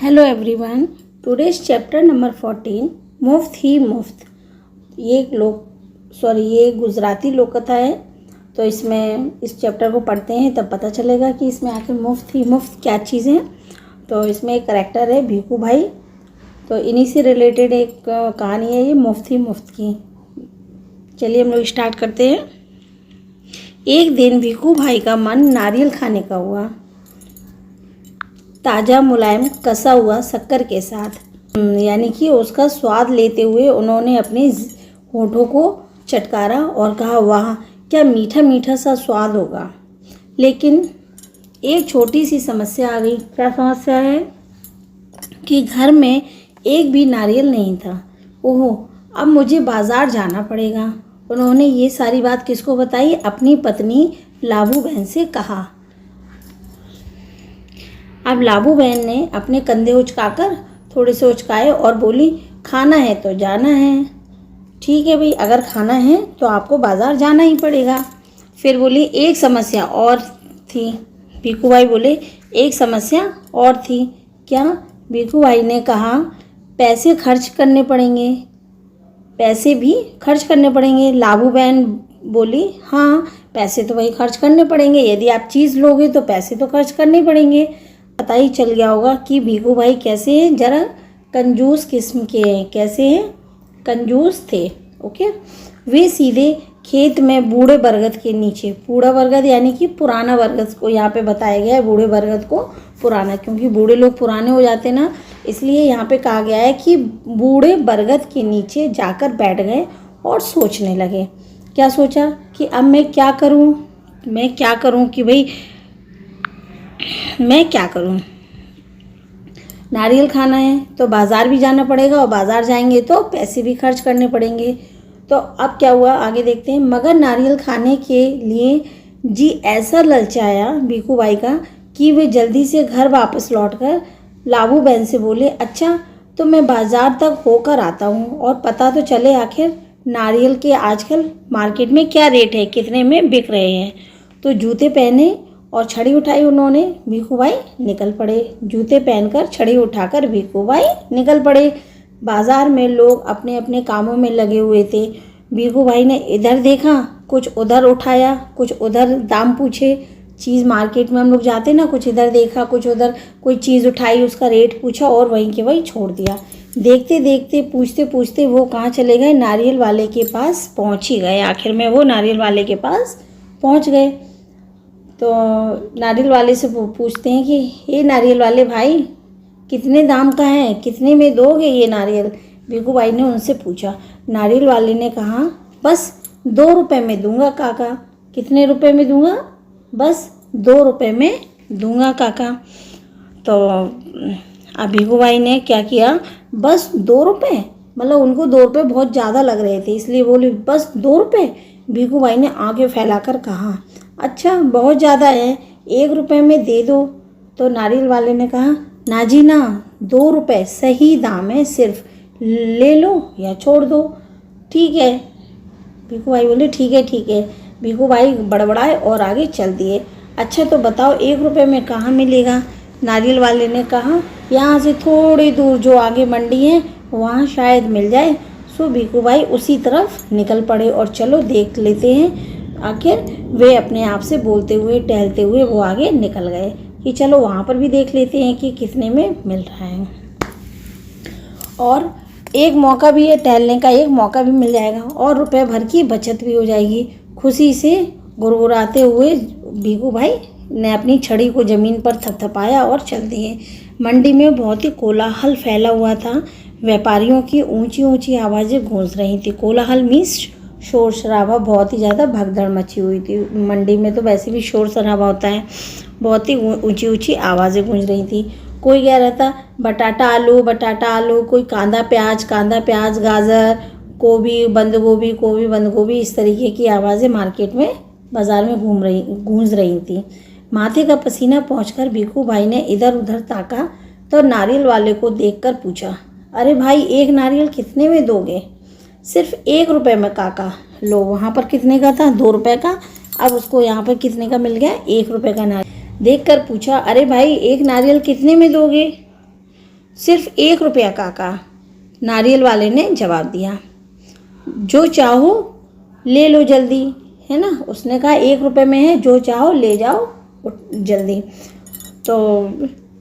Hello everyone, today's chapter number 14 मुफ्त ही मुफ्त। ये गुजराती लोक कथा है। तो इसमें इस चैप्टर को पढ़ते हैं तब पता चलेगा कि इसमें आखिर मुफ्त ही मुफ्त क्या चीज़ है। तो इसमें एक करैक्टर है भिखू भाई, तो इन्हीं से रिलेटेड एक कहानी है ये मुफ्त ही मुफ्त की। चलिए हम लोग स्टार्ट करते हैं। एक दिन भिखू भाई का मन नारियल खाने का हुआ, ताज़ा मुलायम कसा हुआ शक्कर के साथ, यानी कि उसका स्वाद लेते हुए उन्होंने अपने होठों को चटकारा और कहा, वाह क्या मीठा मीठा सा स्वाद होगा। लेकिन एक छोटी सी समस्या आ गई। क्या समस्या है? कि घर में एक भी नारियल नहीं था। ओहो, अब मुझे बाज़ार जाना पड़ेगा। उन्होंने ये सारी बात किसको बताई? अपनी पत्नी लाबू बहन से कहा। अब लाबू बहन ने अपने कंधे उचकाकर थोड़े से उचकाए और बोली, खाना है तो जाना है। ठीक है भाई, अगर खाना है तो आपको बाज़ार जाना ही पड़ेगा। फिर बोली, एक समस्या और थी। भिखू भाई बोले, एक समस्या और थी। क्या? भिखू भाई ने कहा, पैसे खर्च करने पड़ेंगे। पैसे भी खर्च करने पड़ेंगे। लाबू बहन बोली, हाँ पैसे तो वही खर्च करने पड़ेंगे। यदि आप चीज़ लोगे तो पैसे तो खर्च करने पड़ेंगे। पता ही चल गया होगा कि भिखू भाई कैसे हैं, जरा कंजूस किस्म के हैं। कैसे हैं? कंजूस थे। ओके। वे सीधे खेत में बूढ़े बरगद के नीचे, बूढ़ा बरगद यानी कि पुराना बरगद को यहाँ पे बताया गया है। बूढ़े बरगद को पुराना, क्योंकि बूढ़े लोग पुराने हो जाते ना, इसलिए यहाँ पे कहा गया है कि बूढ़े बरगद के नीचे जाकर बैठ गए और सोचने लगे। क्या सोचा? कि अब मैं क्या करूँ कि भाई मैं क्या करूं। नारियल खाना है तो बाज़ार भी जाना पड़ेगा, और बाज़ार जाएंगे तो पैसे भी खर्च करने पड़ेंगे। तो अब क्या हुआ आगे देखते हैं। मगर नारियल खाने के लिए जी ऐसा ललचाया भिखू भाई का कि वे जल्दी से घर वापस लौटकर लाबू बहन से बोले, अच्छा तो मैं बाज़ार तक होकर आता हूँ और पता तो चले आखिर नारियल के आजकल मार्केट में क्या रेट है, कितने में बिक रहे हैं। तो जूते पहने और छड़ी उठाई उन्होंने। भिखू भाई निकल पड़े। जूते पहनकर छड़ी उठाकर भिखू भाई निकल पड़े। बाज़ार में लोग अपने अपने कामों में लगे हुए थे। भिखू भाई ने इधर देखा, कुछ उधर उठाया, कुछ उधर दाम पूछे। चीज़ मार्केट में हम लोग जाते ना, कुछ इधर देखा कुछ उधर, कोई चीज़ उठाई, उसका रेट पूछा और वहीं के वहीं छोड़ दिया। देखते देखते पूछते पूछते वो कहाँ चले गए? नारियल वाले के पास पहुँच ही गए। आखिर में वो नारियल वाले के पास पहुँच गए। तो नारियल वाले से पूछते हैं कि ये नारियल वाले भाई, कितने दाम का है, कितने में दोगे ये नारियल? भिखू भाई ने उनसे पूछा। नारियल वाले ने कहा, बस 2 रुपये में दूंगा काका। कितने रुपए में दूंगा? बस 2 रुपये में दूंगा काका। तो अब भिखू भाई ने क्या किया? बस 2 रुपये, मतलब उनको 2 रुपये बहुत ज़्यादा लग रहे थे, इसलिए बोले बस 2 रुपये। भिखू भाई ने आगे फैलाकर कहा, अच्छा बहुत ज़्यादा है, 1 रुपये में दे दो। तो नारियल वाले ने कहा, ना जी ना, 2 रुपये सही दाम है, सिर्फ ले लो या छोड़ दो। ठीक है। भिखू भाई बोले, ठीक है ठीक है। भिखू भाई बड़बड़ाए और आगे चल दिए। अच्छा तो बताओ 1 रुपये में कहाँ मिलेगा? नारियल वाले ने कहा, यहाँ से थोड़ी दूर जो आगे मंडी है वहाँ शायद मिल जाए। सो भिखू भाई उसी तरफ निकल पड़े और चलो देख लेते हैं। आखिर वे अपने आप से बोलते हुए टहलते हुए वो आगे निकल गए कि चलो वहाँ पर भी देख लेते हैं कि कितने में मिल रहा है, और एक मौका भी है टहलने का, एक मौका भी मिल जाएगा और रुपए भर की बचत भी हो जाएगी। खुशी से गुड़गुड़ाते हुए भिखू भाई ने अपनी छड़ी को ज़मीन पर थपथपाया और चल दिए। मंडी में बहुत ही कोलाहल फैला हुआ था। व्यापारियों की ऊंची ऊंची आवाज़ें गूंज रही थी। कोलाहल मीन्स शोर शराबा, बहुत ही ज़्यादा भगदड़ मची हुई थी। मंडी में तो वैसे भी शोर शराबा होता है। बहुत ही ऊंची ऊंची आवाज़ें गूंज रही थी। कोई कह रहा था बटाटा आलू, कोई कांदा प्याज, गाजर, गोभी बंद गोभी, इस तरीके की आवाज़ें मार्केट में बाज़ार में गूंज रही थी। माथे का पसीना पहुंचकर भिखू भाई ने इधर उधर ताका तो नारियल वाले को देखकर पूछा, अरे भाई एक नारियल कितने में दोगे? सिर्फ 1 रुपये में काका। लो, वहाँ पर कितने का था? 2 रुपये का। अब उसको यहाँ पर कितने का मिल गया? 1 रुपये का नारियल। देखकर पूछा, अरे भाई एक नारियल कितने में दोगे? सिर्फ 1 रुपया काका, नारियल वाले ने जवाब दिया। जो चाहो ले लो जल्दी, है ना। उसने कहा 1 रुपये में है, जो चाहो ले जाओ जल्दी। तो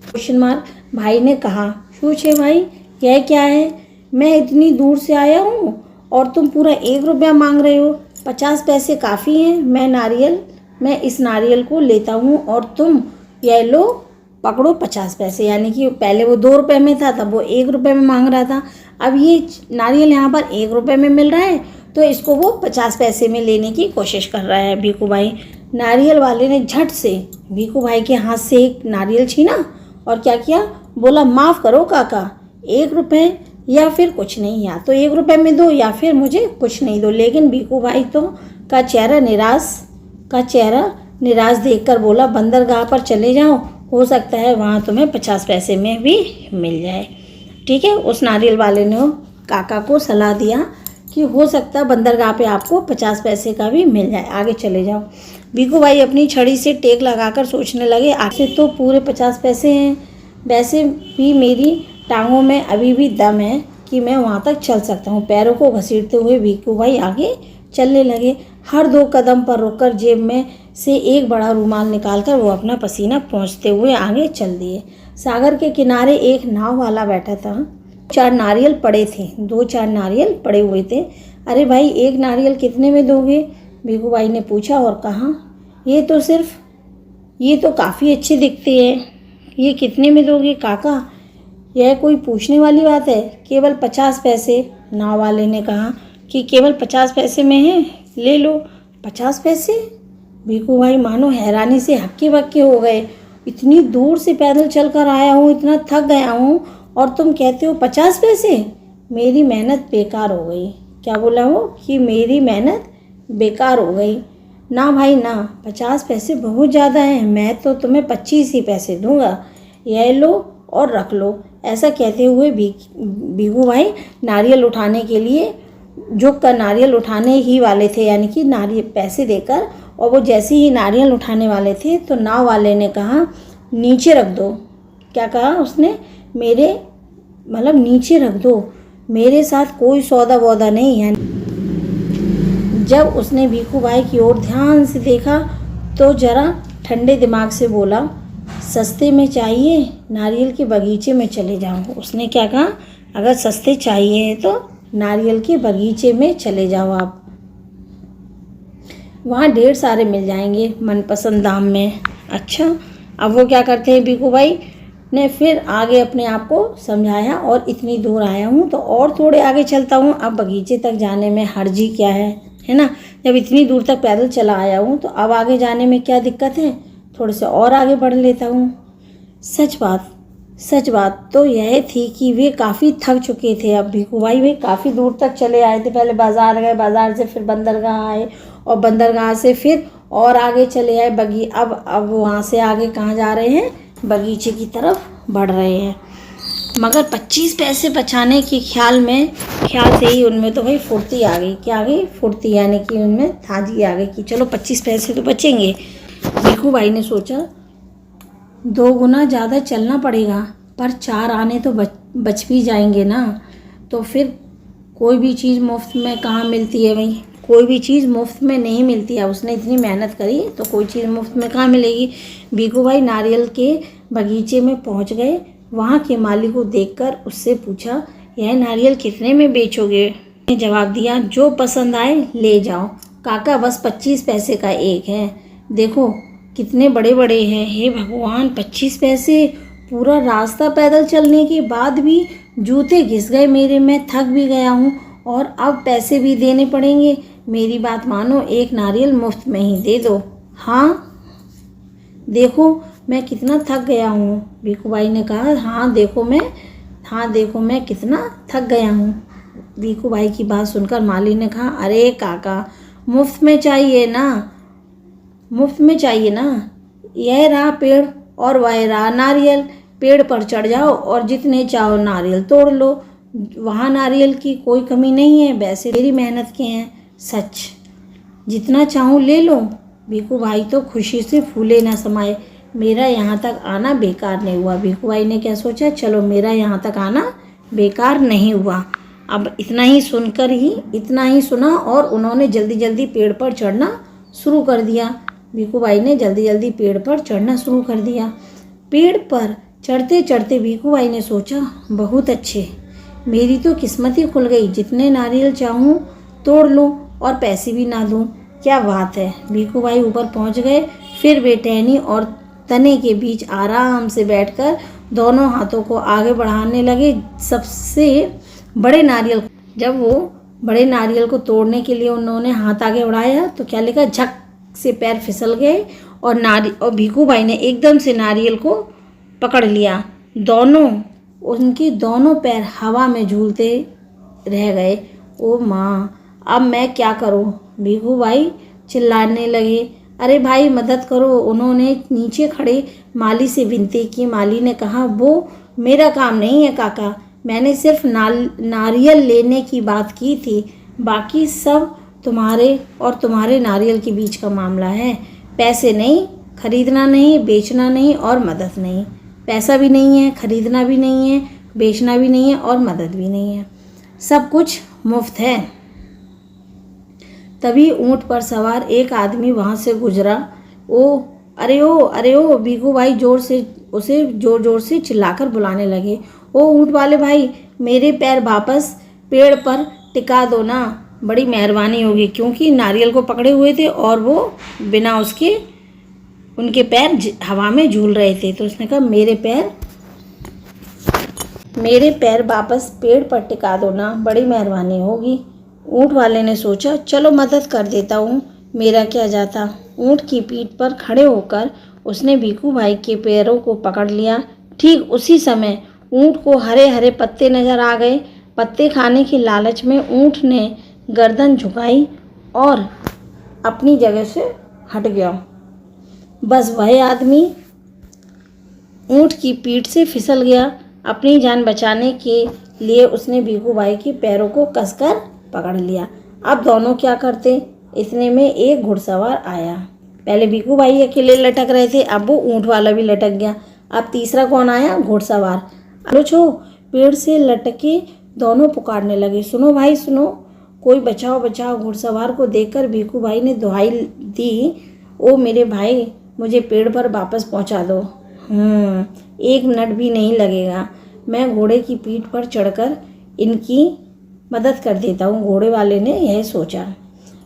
क्वेश्चन मार्क। भाई ने कहा, पूछे भाई यह क्या है, मैं इतनी दूर से आया हूँ और तुम पूरा 1 रुपया मांग रहे हो, 50 पैसे काफ़ी हैं। मैं इस नारियल को लेता हूँ और तुम यह लो पकड़ो 50 पैसे। यानी कि पहले वो 2 रुपये में था, तब वो 1 रुपये में मांग रहा था। अब ये नारियल यहाँ पर 1 रुपये में मिल रहा है, तो इसको वो 50 पैसे में लेने की कोशिश कर रहा है भीखू भाई। नारियल वाले ने झट से भीखू भाई के हाथ से एक नारियल छीना और क्या किया, बोला माफ़ करो काका, 1 रुपये या फिर कुछ नहीं, या तो 1 रुपये में दो या फिर मुझे कुछ नहीं दो। लेकिन भीखू भाई तो का चेहरा निराश देखकर बोला, बंदरगाह पर चले जाओ, हो सकता है वहाँ तुम्हें 50 पैसे में भी मिल जाए। ठीक है, उस नारियल वाले ने काका को सलाह दिया कि हो सकता है बंदरगाह पे आपको 50 पैसे का भी मिल जाए, आगे चले जाओ। भीखू भाई अपनी छड़ी से टेक लगाकर सोचने लगे, आखिर तो पूरे 50 पैसे हैं, वैसे भी मेरी टांगों में अभी भी दम है कि मैं वहाँ तक चल सकता हूँ। पैरों को घसीटते हुए भीखू भाई आगे चलने लगे। हर 2 कदम पर रुककर जेब में से एक बड़ा रूमाल निकालकर वो अपना पसीना पोंछते हुए आगे चल दिए। सागर के किनारे एक नाव वाला बैठा था। 4 नारियल पड़े थे, 2-4 नारियल पड़े हुए थे। अरे भाई, एक नारियल कितने में दोगे, भीखू भाई ने पूछा और कहा, ये तो काफ़ी अच्छे दिखते हैं, ये कितने में दोगे काका। यह कोई पूछने वाली बात है, केवल 50 पैसे। नाव वाले ने कहा कि केवल 50 पैसे में है, ले लो। 50 पैसे? भीखू भाई मानो हैरानी से हक्के बक्के हो गए। इतनी दूर से पैदल चलकर आया हूँ, इतना थक गया हूँ और तुम कहते हो 50 पैसे? मेरी मेहनत बेकार हो गई। क्या बोला वो, कि मेरी मेहनत बेकार हो गई। ना भाई ना, 50 पैसे बहुत ज़्यादा हैं, मैं तो तुम्हें 25 ही पैसे दूंगा, यह लो और रख लो। ऐसा कहते हुए भीखू भाई नारियल उठाने के लिए झुक कर नारियल उठाने ही वाले थे, यानी कि नारियल पैसे देकर, और वो जैसे ही नारियल उठाने वाले थे तो नाव वाले ने कहा, नीचे रख दो। क्या कहा उसने, नीचे रख दो, मेरे साथ कोई सौदा वौदा नहीं है। जब उसने भीखू भाई की ओर ध्यान से देखा तो जरा ठंडे दिमाग से बोला, सस्ते में चाहिए, नारियल के बगीचे में चले जाओ। उसने क्या कहा, अगर सस्ते चाहिए तो नारियल के बगीचे में चले जाओ आप, वहाँ ढेर सारे मिल जाएंगे मनपसंद दाम में। अच्छा, अब वो क्या करते हैं, भीखू भाई ने फिर आगे अपने आप को समझाया, और इतनी दूर आया हूँ तो और थोड़े आगे चलता हूँ, अब बगीचे तक जाने में हर्जी क्या है ना। जब इतनी दूर तक पैदल चला आया हूँ तो अब आगे जाने में क्या दिक्कत है, थोड़े से और आगे बढ़ लेता हूँ। सच बात तो यह थी कि वे काफ़ी थक चुके थे। अब भीखू भाई वे काफ़ी दूर तक चले आए थे, पहले बाज़ार गए, बाज़ार से फिर बंदरगाह आए और बंदरगाह से फिर और आगे चले आए अब वहाँ से आगे कहाँ जा रहे हैं, बगीचे की तरफ बढ़ रहे हैं। मगर 25 पैसे बचाने के ख्याल से ही उनमें तो भाई फुर्ती आ गई। क्या आ गई, फुर्ती, यानी कि उनमें ताज़गी आ गई कि चलो 25 पैसे तो बचेंगे। भीखू भाई ने सोचा 2 गुना ज़्यादा चलना पड़ेगा, पर 4 आने तो बच भी जाएंगे ना। तो फिर कोई भी चीज़ मुफ्त में कहाँ मिलती है भाई, कोई भी चीज़ मुफ्त में नहीं मिलती है। उसने इतनी मेहनत करी तो कोई चीज़ मुफ्त में कहाँ मिलेगी। भीखू भाई नारियल के बगीचे में पहुँच गए। वहाँ के माली को देखकर उससे पूछा, यह नारियल कितने में बेचोगे। ने जवाब दिया, जो पसंद आए ले जाओ काका, बस 25 पैसे का एक है, देखो कितने बड़े बड़े हैं। हे भगवान, 25 पैसे, पूरा रास्ता पैदल चलने के बाद भी जूते घिस गए मेरे, मैं थक भी गया हूँ और अब पैसे भी देने पड़ेंगे। मेरी बात मानो, एक नारियल मुफ्त में ही दे दो। हाँ देखो मैं कितना थक गया हूँ, भीखू भाई ने कहा। हाँ देखो मैं कितना थक गया हूँ। भीखू भाई की बात सुनकर माली ने कहा, अरे काका, मुफ्त में चाहिए ना, यह रहा पेड़ और वह रहा नारियल, पेड़ पर चढ़ जाओ और जितने चाहो नारियल तोड़ लो, वहाँ नारियल की कोई कमी नहीं है, वैसे मेरी मेहनत के हैं, सच जितना चाहूँ ले लो। भीखू भाई तो खुशी से फूले ना समाये। मेरा यहाँ तक आना बेकार नहीं हुआ। भिखू भाई ने क्या सोचा, चलो मेरा यहाँ तक आना बेकार नहीं हुआ। अब इतना ही सुना और उन्होंने जल्दी जल्दी पेड़ पर चढ़ना शुरू कर दिया। भिखू भाई ने जल्दी जल्दी पेड़ पर चढ़ना शुरू कर दिया। पेड़ पर चढ़ते चढ़ते भिखू भाई ने सोचा, बहुत अच्छे, मेरी तो किस्मत ही खुल गई, जितने नारियल चाहूँ तोड़ लूँ और पैसे भी ना दूँ, क्या बात है। भिखू भाई ऊपर पहुँच गए। फिर वे टहनी और तने के बीच आराम से बैठकर दोनों हाथों को आगे बढ़ाने लगे। सबसे बड़े नारियल, जब वो बड़े नारियल को तोड़ने के लिए उन्होंने हाथ आगे बढ़ाया तो क्या लिखा, झक से पैर फिसल गए और भिखू भाई ने एकदम से नारियल को पकड़ लिया। उनके दोनों पैर हवा में झूलते रह गए। ओ माँ, अब मैं क्या करूँ। भिखू भाई चिल्लाने लगे, अरे भाई मदद करो। उन्होंने नीचे खड़े माली से विनती की। माली ने कहा, वो मेरा काम नहीं है काका, मैंने सिर्फ नारियल लेने की बात की थी, बाकी सब तुम्हारे नारियल के बीच का मामला है। पैसे नहीं, खरीदना नहीं, बेचना नहीं और मदद नहीं। पैसा भी नहीं है, खरीदना भी नहीं है, बेचना भी नहीं है और मदद भी नहीं है, सब कुछ मुफ्त है। तभी ऊंट पर सवार एक आदमी वहाँ से गुजरा। अरे ओ, भिखू भाई उसे जोर जोर से चिल्लाकर बुलाने लगे, ओ ऊंट वाले भाई, मेरे पैर वापस पेड़ पर टिका दो ना, बड़ी मेहरबानी होगी। क्योंकि नारियल को पकड़े हुए थे और वो बिना उनके पैर हवा में झूल रहे थे। तो उसने कहा, मेरे पैर वापस पेड़ पर टिका दो ना, बड़ी मेहरबानी होगी। ऊंट वाले ने सोचा, चलो मदद कर देता हूँ, मेरा क्या जाता। ऊंट की पीठ पर खड़े होकर उसने भिखू भाई के पैरों को पकड़ लिया। ठीक उसी समय ऊंट को हरे हरे पत्ते नजर आ गए। पत्ते खाने की लालच में ऊंट ने गर्दन झुकाई और अपनी जगह से हट गया। बस वह आदमी ऊंट की पीठ से फिसल गया। अपनी जान बचाने के लिए उसने भिखू भाई के पैरों को कसकर पकड़ लिया। अब दोनों क्या करते, इतने में एक घुड़सवार आया। पहले भिखू भाई अकेले लटक रहे थे, अब वो ऊंट वाला भी लटक गया। अब तीसरा कौन आया, घुड़सवार। अलो पेड़ से लटके दोनों पुकारने लगे, सुनो भाई सुनो, कोई बचाओ बचाओ। घुड़सवार को देखकर भिखू भाई ने दुहाई दी, ओ मेरे भाई, मुझे पेड़ पर वापस पहुंचा दो। एक मिनट भी नहीं लगेगा, मैं घोड़े की पीठ पर चढ़कर इनकी मदद कर देता हूँ। घोड़े वाले ने यह सोचा।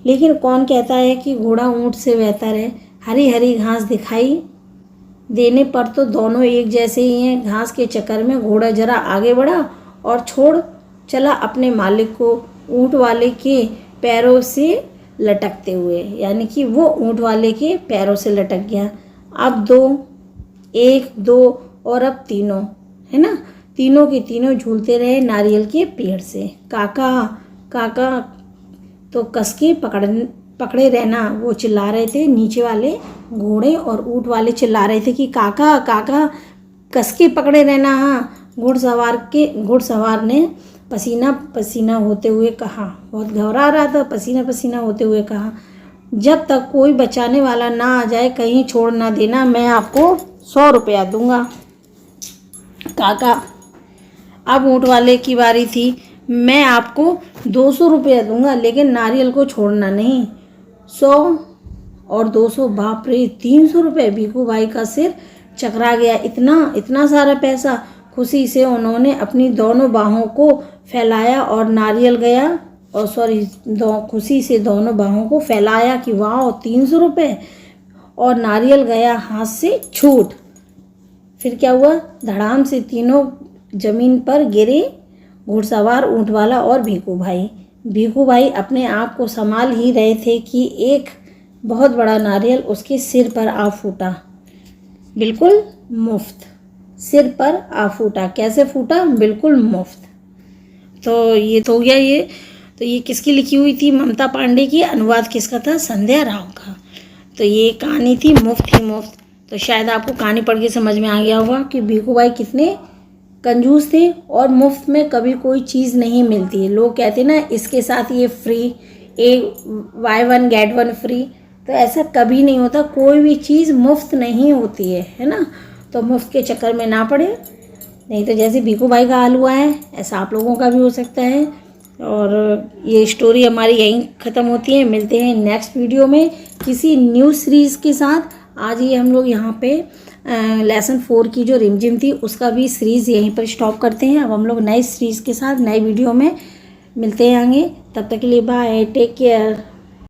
लेकिन कौन कहता है कि घोड़ा ऊंट से बेहतर है। हरी हरी घास दिखाई देने पर तो दोनों एक जैसे ही हैं। घास के चक्कर में घोड़ा जरा आगे बढ़ा और छोड़ चला अपने मालिक को ऊंट वाले के पैरों से लटकते हुए, यानी कि वो ऊंट वाले के पैरों से लटक गया। अब एक दो और अब तीनों, है ना, तीनों के तीनों झूलते रहे नारियल के पेड़ से। काका काका तो कसके पकड़े रहना, वो चिल्ला रहे थे। नीचे वाले घोड़े और ऊंट वाले चिल्ला रहे थे कि काका काका कसके पकड़े रहना। हाँ, घुड़सवार ने पसीना पसीना होते हुए कहा, बहुत घबरा रहा था, पसीना पसीना होते हुए कहा, जब तक कोई बचाने वाला ना आ जाए कहीं छोड़ ना देना, मैं आपको 100 रुपया दूंगा। काका, अब ऊंट वाले की बारी थी, मैं आपको 200 रुपया दूंगा, लेकिन नारियल को छोड़ना नहीं। 100 और 200, बाप रे, 300 रुपये। भिखू भाई का सिर चकरा गया। इतना सारा पैसा। खुशी से उन्होंने अपनी दोनों बाहों को फैलाया और नारियल गया, खुशी से दोनों बाहों को फैलाया कि वाह 300 रुपये, और नारियल गया हाथ से छूट। फिर क्या हुआ, धड़ाम से तीनों जमीन पर गिरे, घुड़सवार, ऊंट वाला और भिखू भाई। भिखू भाई अपने आप को संभाल ही रहे थे कि एक बहुत बड़ा नारियल उसके सिर पर आ फूटा, बिल्कुल मुफ्त। सिर पर आ फूटा। कैसे फूटा, बिल्कुल मुफ्त। तो ये तो हो गया। ये किसकी लिखी हुई थी, ममता पांडे की। अनुवाद किसका था, संध्या राव का। तो ये कहानी थी मुफ्त ही मुफ्त। तो शायद आपको कहानी पढ़ के समझ में आ गया होगा कि भिखू भाई कितने कंजूस थे और मुफ्त में कभी कोई चीज़ नहीं मिलती है। लोग कहते ना, इसके साथ ये फ्री, बाय 1 गेट 1 फ्री, तो ऐसा कभी नहीं होता, कोई भी चीज़ मुफ्त नहीं होती है ना। तो मुफ्त के चक्कर में ना पड़े, नहीं तो जैसे भीखू भाई का हाल हुआ है ऐसा आप लोगों का भी हो सकता है। और ये स्टोरी हमारी यहीं ख़त्म होती है। मिलते हैं नेक्स्ट वीडियो में किसी न्यू सीरीज़ के साथ। आज ये हम लोग यहाँ पे लेसन 4 की जो रिमझिम थी उसका भी सीरीज़ यहीं पर स्टॉप करते हैं। अब हम लोग नई सीरीज़ के साथ नए वीडियो में मिलते हैं आगे। तब तक के लिए बाय, टेक केयर।